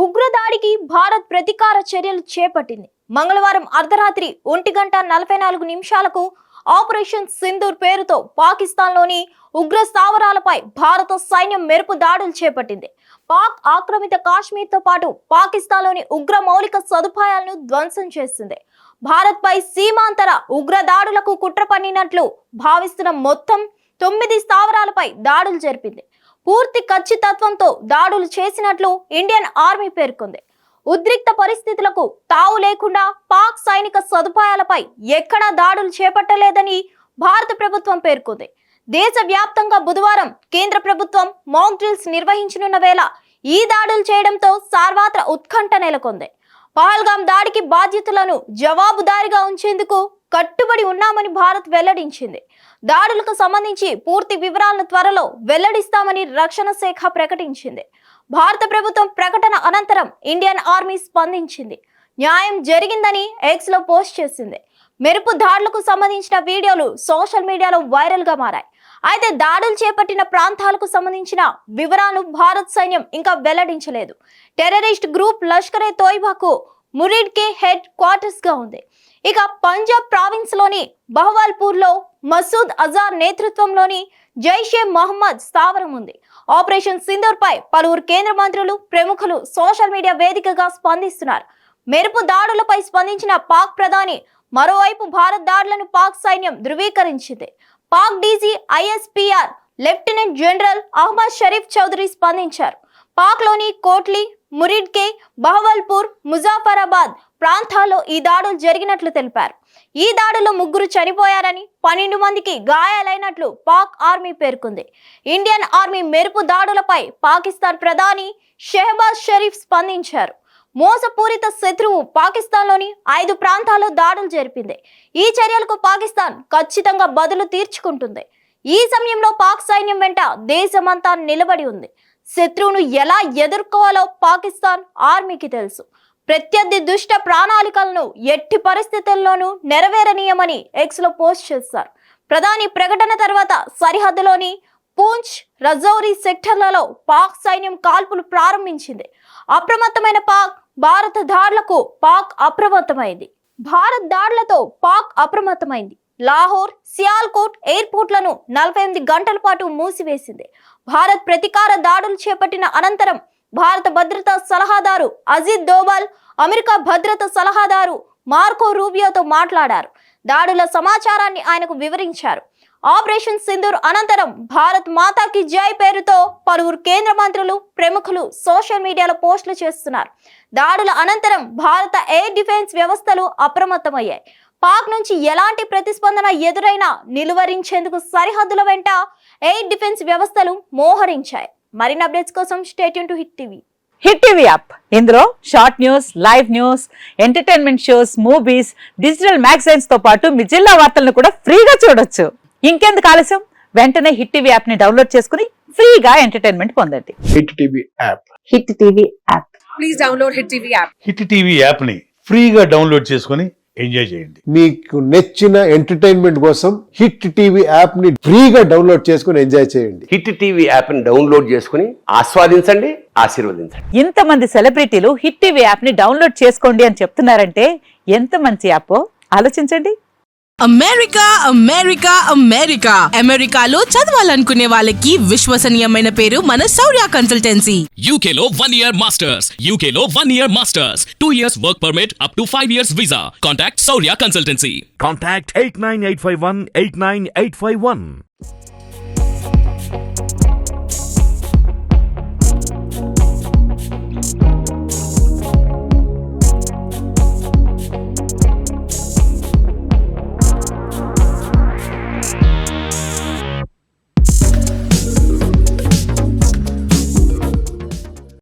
ఉగ్రదాడికి భారత్ ప్రతీకార చర్యలు చేపట్టింది. మంగళవారం అర్ధరాత్రి 1:44 ఆపరేషన్ సింధూర్ పేరుతో పాకిస్తాన్లోని ఉగ్ర స్థావరాలపై భారత సైన్యం మెరుపు దాడులు చేపట్టింది. పాక్ ఆక్రమిత కాశ్మీర్తో పాటు పాకిస్తాన్లోని ఉగ్ర మౌలిక సదుపాయాలను ధ్వంసం చేసింది. భారత్పై సీమాంతర ఉగ్ర దాడులకు కుట్ర పన్నినట్లు భావిస్తున్న మొత్తం 9 స్థావరాలపై దాడులు జరిపింది. పూర్తి ఖచ్చితత్వంతో దాడులు చేసినట్లు ఇండియన్ ఆర్మీ పేర్కొంది. ఉద్రిక్త పరిస్థితులకు తావు లేకుండా పాక్ సైనిక సదుపాయాలపై ఎక్కడా దాడులు చేపట్టలేదని భారత ప్రభుత్వం పేర్కొంది. దేశవ్యాప్తంగా బుధవారం కేంద్ర ప్రభుత్వం మాక్ డ్రిల్స్ నిర్వహించనున్న వేళ ఈ దాడులు చేయడంతో సర్వత్రా ఉత్కంఠ నెలకొంది. పహల్గాం దాడికి బాధ్యతలను జవాబుదారీగా ఉంచేందుకు కట్టుబడి ఉన్నామని భారత్ వెల్లడించింది. దాడులకు సంబంధించి పూర్తి వివరాలను త్వరలో వెల్లడిస్తామని రక్షణ శాఖ ప్రకటించింది. భారత ప్రభుత్వం ప్రకటన అనంతరం ఇండియన్ ఆర్మీ స్పందించింది. న్యాయం జరిగిందని ఎక్స్ లో పోస్ట్ చేసింది. మెరుపు దాడులకు సంబంధించిన వీడియోలు సోషల్ మీడియాలో వైరల్ గా మారాయి. అయితే దాడులు చేపట్టిన ప్రాంతాలకు సంబంధించిన వివరాలు భారత్ సైన్యం ఇంకా వెల్లడించలేదు. టెర్రరిస్ట్ గ్రూప్ లష్కరే తోయిబాకు మురిడ్ కే హెడ్ క్వార్టర్స్ గా ఉంది. ఇక పంజాబ్ ప్రావిన్స్ లోని బహవాల్పూర్ లో మసూద్ అజార్ నేతృత్వంలోని జైషే మహమ్మద్ స్థావరం ఉంది. ఆపరేషన్ సింధూర్ పై పలువురు కేంద్ర మంత్రులు, ప్రముఖులు సోషల్ మీడియా వేదికగా స్పందిస్తున్నారు. మెరుపు దాడులపై స్పందించిన పాక్ ప్రధాని మరోవైపు భారత్ దాడులను పాక్ సైన్యం ధృవీకరించింది. Pak DG ISPR lieutenant general Ahmed Sharif Chaudhry స్పందించారు. పాక్ లోని కోట్లీ, మురిడ్ కే, బహవల్పూర్, ముజాఫరాబాద్ ప్రాంతాల్లో ఈ దాడులు జరిగినట్లు తెలిపారు. ఈ దాడుల్లో 3 చనిపోయారని, 12 మందికి గాయాలైనట్లు పాక్ ఆర్మీ పేర్కొంది. ఇండియన్ ఆర్మీ మెరుపు దాడులపై పాకిస్తాన్ ప్రధాని షెహబాజ్ షరీఫ్ స్పందించారు. మోసపూరిత శత్రువు పాకిస్తాన్లోని 5 ప్రాంతాల్లో దాడులు జరిపింది. ఈ చర్యలకు పాకిస్తాన్ ఖచ్చితంగా బదులు తీర్చుకుంటుంది. ఈ సమయంలో పాక్ సైన్యం వెంట దేశమంతా నిలబడి ఉంది. శత్రువును ఎలా ఎదుర్కోవాలో పాకిస్తాన్ ఆర్మీకి తెలుసు. ప్రత్యర్థి దుష్ట ప్రణాళికలను ఎట్టి పరిస్థితుల్లోనూ నెరవేరనీయమని ఎక్స్ లో పోస్ట్ చేశారు. ప్రధాని ప్రకటన తర్వాత సరిహద్దులోని పూంచ్, రజౌరీ సెక్టర్లలో పాక్ సైన్యం కాల్పులు ప్రారంభించింది. అప్రమత్తమైన పాక్ భారత దాడులకు పాక్ అప్రమత్తమైంది. భారత్ దాడులతో పాక్ అప్రమత్తమైంది. లాహోర్, సియాల్కోట్ ఎయిర్పోర్ట్లను 48 గంటల పాటు మూసివేసింది. భారత్ ప్రతీకార దాడులు చేపట్టిన అనంతరం భారత భద్రతా సలహాదారు అజిత్ దోవల్ అమెరికా భద్రతా సలహాదారు మార్కో రూబియోతో మాట్లాడారు. దాడుల సమాచారాన్ని ఆయనకు వివరించారు. ఆపరేషన్ సింధూర్ అనంతరం భారత్ మాతాకి జై పేరుతో పలువురు కేంద్ర మంత్రులు, ప్రముఖులు సోషల్ మీడియాలో పోస్టులు చేస్తున్నారు. దాడుల అనంతరం భారత ఎయిర్ డిఫెన్స్ వ్యవస్థలు అప్రమత్తమయ్యాయి. పాక్ నుంచి ఎలాంటి ప్రతిస్పందన ఎదురైనా నిలువరించేందుకు సరిహద్దుల వెంట ఎయిర్ డిఫెన్స్ వ్యవస్థలు మోహరించాయి. మరిన్ని అప్డేట్స్ కోసం stay tune to Hit TV. Hit TV app ఇందులో short news, live news, entertainment shows, movies, digital magazines తో పాటు మీ జిల్లా వార్తలను కూడా ఫ్రీగా చూడొచ్చు. ఇంకెందుకు ఆలస్యం, వెంటనే హిట్ టీవీ యాప్ ని డౌన్లోడ్ చేసుకుని ఫ్రీగా ఎంటర్టైన్మెంట్ పొందండి. Hit TV app. Hit TV app. Please download hit TV app. Hit TV app ని ఫ్రీగా డౌన్లోడ్ చేసుకుని ఎంజాయ్ చేయండి. మీకు నచ్చిన ఎంటర్టైన్మెంట్ కోసం హిట్ టీవీ యాప్ ని ఫ్రీగా డౌన్లోడ్ చేసుకుని ఎంజాయ్ చేయండి. హిట్ టీవీ యాప్ ని డౌన్లోడ్ చేసుకుని ఆస్వాదించండి, ఆశీర్వదించండి. ఇంతమంది సెలబ్రిటీలు హిట్ టీవీ యాప్ ని డౌన్లోడ్ చేసుకోండి అని చెప్తున్నారంటే ఎంత మంచి యాప్ ఆలోచించండి. అమెరికా అమెరికా అమెరికా అమెరికాలో చదవాలనుకునే వాళ్ళకి విశ్వసనీయమైన పేరు మన శౌర్య కన్సల్టెన్సీ. UK లో 1 year masters. UK లో 1 year masters. 2 years work permit up to 5 years visa. Contact Saurya Consultancy. Contact 89851 89851.